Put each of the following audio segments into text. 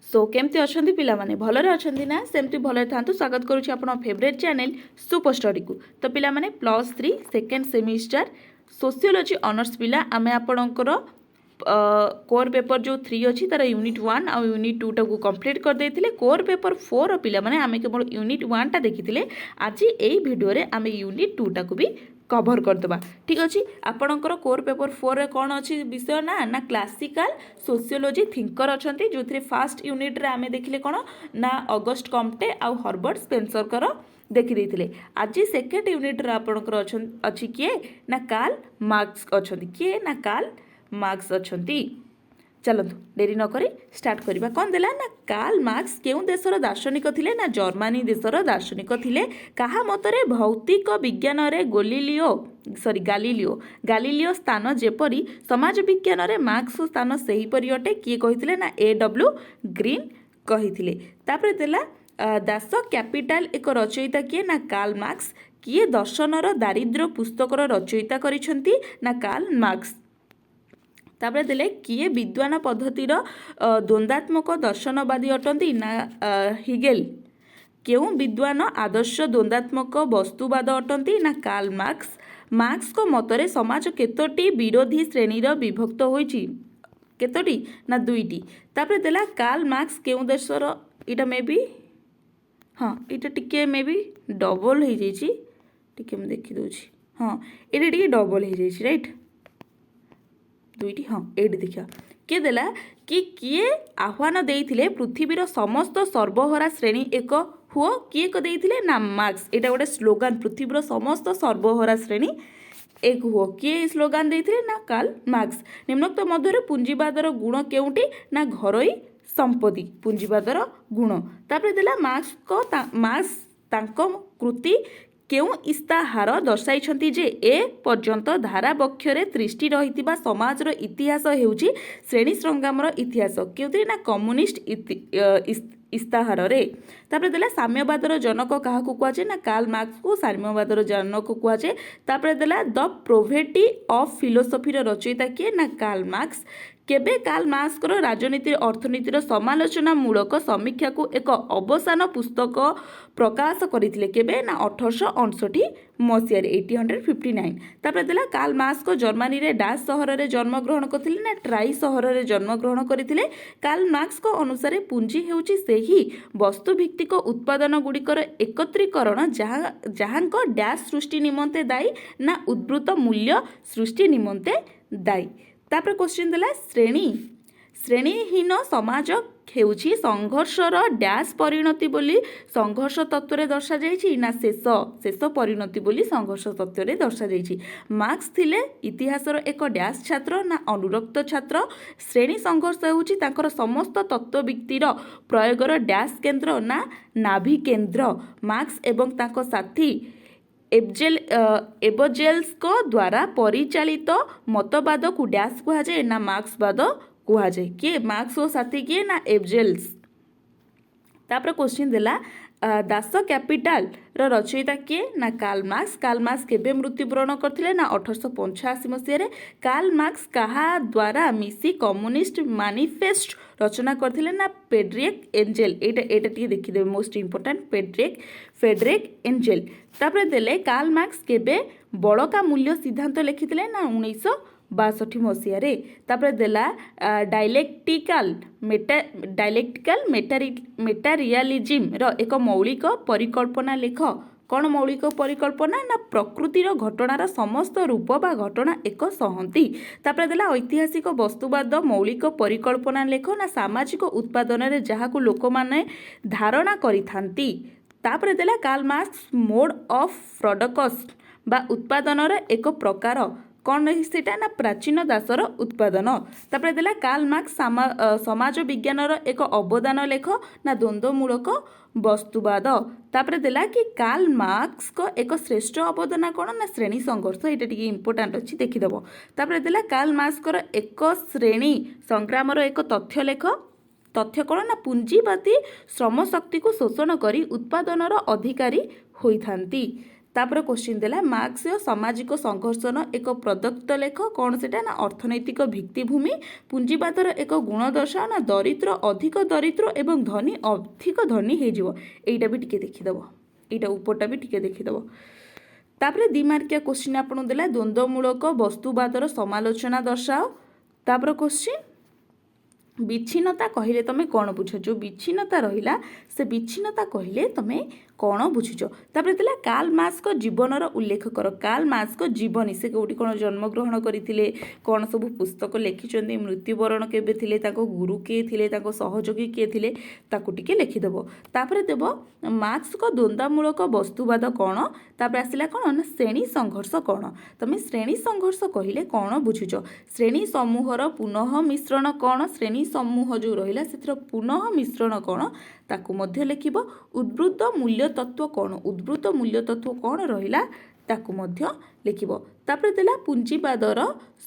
सो केमती अच्छा पिला माने भलरे अच्छा ना सेमती भलरे था स्वागत करुच्ची आप फेवरेट चैनल सुपर स्टडी को। तो पिला माने +3 सेकेंड सेमिस्टर सोशियोलॉजी ऑनर्स पिला आमे आपणकर कोर पेपर जो 3 अच्छी तार यूनिट 1 आ यूनिट 2 टाक कंप्लीट कर देथिले। कोर पेपर 4 पिला माने आमे केवल यूनिट 1 टा देखिथिले। आज एई वीडियो रे आमे यूनिट 2 टाक भी कभर करदे। ठीक अच्छे आपणकर कोर पेपर 4 रे कौन अच्छी विषय ना क्लासिकल सोशियोलॉजी थिंकर अच्छा जो थे फास्ट यूनिट रे आमे देखिले कौन ना ऑगस्ट कॉम्टे आउ हर्बर्ट स्पेंसर कर देखी देथिले। आज सेकेंड यूनिट रे आपणकर अच्छी किए ना कार्ल मार्क्स अच्छा किए ना कार्ल मार्क्स अच्छा। चलतु डेरी नक स्टार्ट करवा। कौन देला ना कार्ल मार्क्स केउं देशर दार्शनिक थिले ना जर्मनी देशर दार्शनिक थिले। कहा मतरे भौतिक विज्ञान रे गालिलियो स्थान जेपरी समाज विज्ञान रे मार्क्स स्थान सेहीपरि अटे किए कहिथिले ना A.W. ग्रीन कहिथिले। तापर देला दास कैपिटल एक रचयिता किए ना कार्ल मार्क्स। किए दर्शनर दारिद्र्य पुस्तकर रचयिता करिसंती ना कार्ल मार्क्स। तापर देले किए विद्वान पद्धतिर द्वंद्वात्मक दर्शनवादी अटंती ना हिगेल। केउं विद्वान आदर्श द्वंद्वात्मक वस्तुवाद अटंती ना कार्ल मार्क्स। मार्क्स को मतरे समाज केतोटी विरोधी श्रेणीर विभक्त होइछि केतोटी ना 2टी। तापर देला कार्ल मार्क्स केउं देशर इटा मे बी हाँ इटा टिके मे बी डबल हो जाइछि टिके मैं देखि दोछि। हाँ इटा टिके डबल हो जाइछि राइट 2टी। हाँ ये देखा किए देला कि किए आह्वान देइथिले पृथ्वीर समस्त सर्वहरा श्रेणी एक हुओ किए को देइथिले ना मार्क्स। एटा गोटे स्लोगान पृथ्वीर समस्त सर्वहरा श्रेणी एक हुओ किए स्लोगान देइथिले ना कार्ल मार्क्स। निम्नोक्त मध्य पुंजीवादर गुण केउंटी ना घरोई संपत्ति पुंजीवादर गुण। तापर देला मार्क्स तांको कृति केउं इस्ताहार दर्शाइछंती जे ए पर्यंत धाराबक्षरे दृष्टि रहितिबा समाजर इतिहास हेउची श्रेणी संग्रामर इतिहास केउथि ना कम्युनिस्ट इस्ताहार रे। तापर देला साम्यवादर जनक काहाकू कुआजे ना कार्ल मार्क्स को साम्यवादर जनक कुआजे। तापर देला द प्रोभेटी ऑफ फिलोसफी रचयिता किए ना कार्ल मार्क्स। केबे कार्ल मार्क्स राजनीति अर्थनीतिर समालोचना मूलक समीक्षा को एक अवसान पुस्तक प्रकाश करथिले केबे ना 1859 मसीह 1859। तापर देला कार्ल मार्क्स को जर्मनी रे डास शहर रे जन्म ग्रहण करथिले ना ट्राई शहर रे जन्म ग्रहण करथिले। कार्ल मार्क्स को अनुसार पुंजी हेउची सेही वस्तु भित्तिक उत्पादन गुड़िकर एकत्रीकरण जहांको डैश सृष्टि निमंते दायी ना उद्भूत मूल्य सृष्टि निमंते दायी। तापर क्वेश्चन देला श्रेणीहीन समाज हेउची संघर्षर डैश परिणति बोली संघर्ष तत्व रे दर्शा जाइछि ना शेष परिणति बोली संघर्ष तत्व रे दर्शा जाइछि। मार्क्स थिले इतिहासर एक डैश छात्र ना अनुरक्त छात्र। श्रेणी संघर्ष हेउची तांकर समस्त तत्वविक्तिर प्रयोगर डैश केंद्र ना नाभि केंद्र। मार्क्स एवं तांको साथी एबजेल्स को द्वारा परिचालित मतवाद को डैश कहा जाए ना मार्क्सवाद कहा जाए। किए मार्क्स और साथी किए ना एबजेल्स। तापर क्वेश्चन देला दास कैपिटल रचयिता किए ना कार्ल मार्क्स। कार्ल मार्क्स केबे मृत्युवरण करथिले ना 1885 मसीह रे। कार्ल मार्क्स कहा द्वारा मिसी कम्युनिस्ट मैनिफेस्ट रचना करथिले ना फ्रेडरिक एंजेल। एटा टिके देखि देबे मोस्ट इंपोर्टेंट फ्रेडरिक एंजेल। तापर देले कार्ल मार्क्स केबे बड़का मूल्य सिद्धांत लिखिथिले ना 1962 मसीह रे। तापर देला डायलेक्टिकल मेटारियलिज्म रो एक मौलिक परिकल्पना लेख। कौन मौलिक परिकल्पना ना प्रकृतिर घटनार समस्त रूप बा घटना एक सहंती। तापर देला ऐतिहासिक वस्तुवाद मौलिक परिकल्पना लेख ना सामाजिक उत्पादन रे जहाकू लोक माने धारणा करिथांती। तापर देला Karl Marx mode of production बा उत्पादनर एक प्रकार कौन सेटा ना प्राचीन दासर उत्पादन। तापर देला कार्ल मार्क्स समाज विज्ञानर एक अवदान लेख ना द्वंद्वमूलक वस्तुवाद। तापर देला कि कार्ल मार्क्स को एक श्रेष्ठ अवदान कौन ना श्रेणी संघर्ष। ये टिके इंपोर्टेंट अच्छी देखिदेव। तापर देला कार्ल मार्क्स एक श्रेणी संग्रामर एक तथ्य लेख। तथ्य कौन ना पुंजीवादी श्रम शक्ति को शोषण करी उत्पादनर अधिकारी होइथांती। ତାପରେ କ୍ୱେଶ୍ଚିନ୍ ଦେଲା ମାର୍କ୍ସ ସାମାଜିକ ସଂଘର୍ଷର ଏକ ପ୍ରଦତ୍ତ ଲେଖ କ'ଣ ସେଟା ନା ଅର୍ଥନୈତିକ ଭିତ୍ତିଭୂମି ପୁଞ୍ଜିବାଦର ଏକ ଗୁଣ ଦର୍ଶାଅ ନା ଦରିଦ୍ର ଅଧିକ ଦରିଦ୍ର ଏବଂ ଧନୀ ଅଧିକ ଧନୀ ହେଇଯିବ। ଏଇଟା ବି ଟିକେ ଦେଖିଦେବ, ଏଇଟା ଉପରଟା ବି ଟିକେ ଦେଖିଦେବ। ତାପରେ 2 ମାର୍କିଆ କ୍ୱେଶ୍ଚିନ୍ ଆପଣଙ୍କୁ ଦେଲା ଦ୍ୱନ୍ଦ୍ୱମୂଳକ ବସ୍ତୁବାଦର ସମାଲୋଚନା ଦର୍ଶାଅ। ତାପରେ କ୍ୱେଶ୍ଚିନ୍ ବିଚ୍ଛିନ୍ନତା କହିଲେ ତମେ କ'ଣ ବୁଝ? ଯେଉଁ ବିଚ୍ଛିନ୍ନତା ରହିଲା ସେ ବିଚ୍ଛିନ୍ନତା କହିଲେ ତମେ କ'ଣ ବୁଝୁଛ? ତାପରେ ଥିଲା କାର୍ଲ ମାର୍କ୍ସଙ୍କ ଜୀବନର ଉଲ୍ଲେଖ କର। କାର୍ଲ ମାର୍କ୍ସଙ୍କ ଜୀବନୀ, ସେ କେଉଁଠି କ'ଣ ଜନ୍ମଗ୍ରହଣ କରିଥିଲେ, କ'ଣ ସବୁ ପୁସ୍ତକ ଲେଖିଛନ୍ତି, ମୃତ୍ୟୁବରଣ କେବେ ଥିଲେ, ତାଙ୍କ ଗୁରୁ କିଏ ଥିଲେ, ତାଙ୍କ ସହଯୋଗୀ କିଏ ଥିଲେ, ତାକୁ ଟିକେ ଲେଖିଦେବ। ତାପରେ ଦେବ ମାର୍କ୍ସଙ୍କ ଦ୍ୱନ୍ଦ୍ୱମୂଳକ ବସ୍ତୁବାଦ କ'ଣ। ତାପରେ ଆସିଲା କ'ଣ ନା ଶ୍ରେଣୀ ସଂଘର୍ଷ କ'ଣ। ତମେ ଶ୍ରେଣୀ ସଂଘର୍ଷ କହିଲେ କ'ଣ ବୁଝୁଛ? ଶ୍ରେଣୀ ସମୂହର ପୁନଃ ମିଶ୍ରଣ କ'ଣ? ଶ୍ରେଣୀ ସମୂହ ଯେଉଁ ରହିଲା ସେଥିର ପୁନଃ ମିଶ୍ରଣ କ'ଣ ତାକୁ ମଧ୍ୟ ଲେଖିବ। ଉଦ୍ବୃତ୍ତ ମୂଲ୍ୟ ତତ୍ତ୍ୱ କ'ଣ? ଉଦ୍ବୃତ୍ତ ମୂଲ୍ୟ ତତ୍ତ୍ୱ କ'ଣ ରହିଲା ତାକୁ ମଧ୍ୟ ଲେଖିବ। ତାପରେ ଦେଲା ପୁଞ୍ଜିବାଦର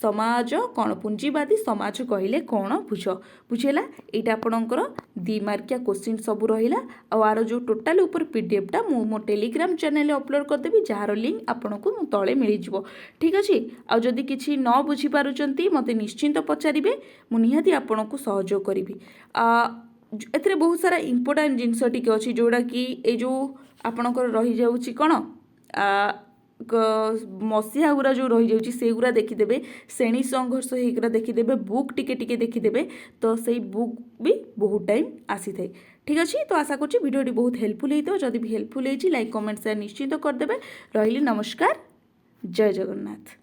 ସମାଜ କ'ଣ? ପୁଞ୍ଜିବାଦୀ ସମାଜ କହିଲେ କ'ଣ ବୁଝ? ବୁଝିଲା? ଏଇଟା ଆପଣଙ୍କର 2 ମାର୍କିଆ କ୍ୱେଶ୍ଚିନ୍ ସବୁ ରହିଲା। ଆଉ ଆର ଯେଉଁ ଟୋଟାଲ ଉପରେ ପିଡିଏଫ୍ଟା ମୁଁ ମୋ ଟେଲିଗ୍ରାମ ଚ୍ୟାନେଲରେ ଅପଲୋଡ଼ କରିଦେବି, ଯାହାର ଲିଙ୍କ୍ ଆପଣଙ୍କୁ ତଳେ ମିଳିଯିବ। ଠିକ୍ ଅଛି? ଆଉ ଯଦି କିଛି ନ ବୁଝିପାରୁଛନ୍ତି ମୋତେ ନିଶ୍ଚିନ୍ତ ପଚାରିବେ, ମୁଁ ନିହାତି ଆପଣଙ୍କୁ ସହଯୋଗ କରିବି। ଏଥିରେ ବହୁତ ସାରା ଇମ୍ପୋର୍ଟାଣ୍ଟ ଜିନିଷ ଟିକେ ଅଛି ଯେଉଁଟାକି ଏଇ ଯେଉଁ ଆପଣଙ୍କର ରହିଯାଉଛି କ'ଣ ମସିହା ଗୁରା ଯେଉଁ ରହିଯାଉଛି ସେଇଗୁରା ଦେଖିଦେବେ, ଶ୍ରେଣୀ ସଂଘର୍ଷ ହେଇଗୁରା ଦେଖିଦେବେ, ବୁକ୍ ଟିକେ ଟିକେ ଦେଖିଦେବେ, ତ ସେଇ ବୁକ୍ ବି ବହୁତ ଟାଇମ୍ ଆସିଥାଏ। ଠିକ୍ ଅଛି? ତ ଆଶା କରୁଛି ଭିଡ଼ିଓଟି ବହୁତ ହେଲ୍ପଫୁଲ୍ ହେଇଥିବ। ଯଦି ବି ହେଲ୍ପଫୁଲ୍ ହେଇଛି ଲାଇକ୍ କମେଣ୍ଟ ସେୟାର ନିଶ୍ଚିନ୍ତ କରିଦେବେ। ରହିଲି, ନମସ୍କାର, ଜୟ ଜଗନ୍ନାଥ।